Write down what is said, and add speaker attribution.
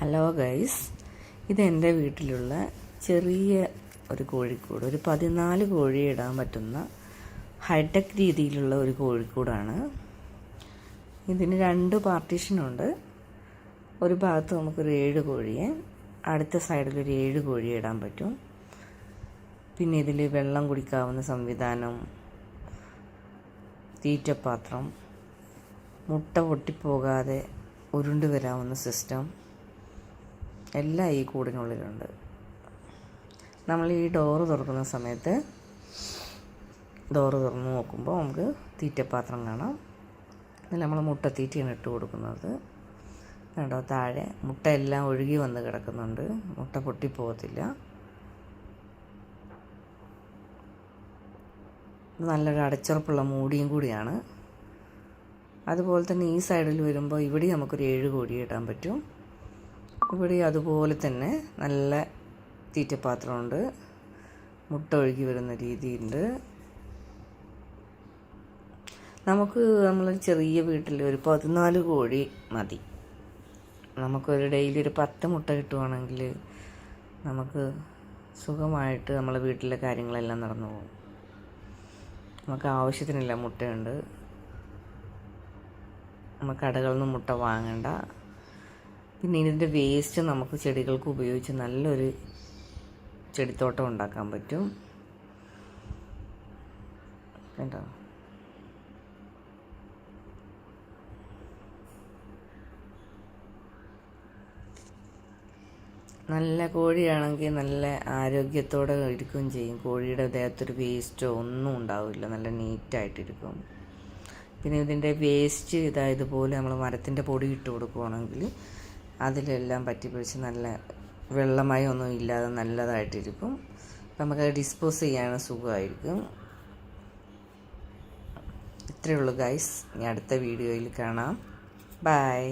Speaker 1: Hello guys, ഇതെൻ്റെ വീട്ടിലുള്ള ചെറിയ ഒരു കോഴിക്കൂട്. ഒരു 14 കോഴി ഇടാൻ പറ്റുന്ന ഹൈടെക് രീതിയിലുള്ള ഒരു കോഴിക്കൂടാണ്. ഇതിന് 2 പാർട്ടീഷനുണ്ട്. ഒരു ഭാഗത്ത് നമുക്കൊരു 7 കോഴിയെ, അടുത്ത സൈഡിലൊരു 7 കോഴിയെ ഇടാൻ പറ്റും. പിന്നെ ഇതിൽ വെള്ളം കുടിക്കാവുന്ന സംവിധാനം, തീറ്റപ്പാത്രം, മുട്ട പൊട്ടിപ്പോകാതെ ഉരുണ്ട് വരാവുന്ന സിസ്റ്റം എല്ലാം ഈ കൂടിനുള്ളിലുണ്ട്. നമ്മൾ ഈ ഡോറ് തുറക്കുന്ന സമയത്ത് ഡോറ് തുറന്ന് നോക്കുമ്പോൾ നമുക്ക് തീറ്റപ്പാത്രം കാണാം. ഇതിൽ നമ്മൾ മുട്ടത്തീറ്റയാണ് ഇട്ട് കൊടുക്കുന്നത്. കണ്ടോ, താഴെ മുട്ട എല്ലാം ഒഴുകി വന്ന് കിടക്കുന്നുണ്ട്. മുട്ട പൊട്ടിപ്പോകത്തില്ല. നല്ലൊരു അടച്ചുറപ്പുള്ള മൂടിയും കൂടിയാണ്. അതുപോലെ തന്നെ ഈ സൈഡിൽ വരുമ്പോൾ ഇവിടെ നമുക്കൊരു 7 കോഴി ഇടാൻ പറ്റും. ഇവിടെ അതുപോലെ തന്നെ നല്ല തീറ്റപ്പാത്രമുണ്ട്. മുട്ട ഒഴുകി വരുന്ന രീതിയുണ്ട്. നമ്മൾ ചെറിയ വീട്ടിൽ ഒരു 14 കോഴി മതി. നമുക്കൊരു ഡെയിലി ഒരു 10 മുട്ട കിട്ടുവാണെങ്കിൽ നമുക്ക് സുഖമായിട്ട് നമ്മളെ വീട്ടിലെ കാര്യങ്ങളെല്ലാം നടന്നു പോകും. നമുക്ക് ആവശ്യത്തിനില്ല മുട്ടയുണ്ട്. നമുക്ക് കടകളിൽ നിന്ന് മുട്ട വാങ്ങണ്ട. പിന്നെ ഇതിൻ്റെ വേസ്റ്റ് നമുക്ക് ചെടികൾക്ക് ഉപയോഗിച്ച് നല്ലൊരു ചെടിത്തോട്ടം ഉണ്ടാക്കാൻ പറ്റും. കേട്ടോ, നല്ല കോഴിയാണെങ്കിൽ നല്ല ആരോഗ്യത്തോടെ ഇരിക്കുകയും ചെയ്യും. കോഴിയുടെ ദേഹത്തൊരു വേസ്റ്റോ ഒന്നും ഉണ്ടാവില്ല. നല്ല നീറ്റായിട്ടിരിക്കും. പിന്നെ ഇതിൻ്റെ വേസ്റ്റ് ഇതുപോലെ നമ്മൾ മരത്തിൻ്റെ പൊടി ഇട്ട് കൊടുക്കുകയാണെങ്കിൽ അതിലെല്ലാം പറ്റിപ്പിടിച്ച് നല്ല വെള്ളമയമൊന്നും ഇല്ലാതെ നല്ലതായിട്ടിരിക്കും. അപ്പം നമുക്കത് ഡിസ്പോസ് ചെയ്യാൻ സുഖമായിരിക്കും. ഇത്രയേ ഉള്ളൂ ഗൈസ്. ഇനി അടുത്ത വീഡിയോയിൽ കാണാം. ബൈ.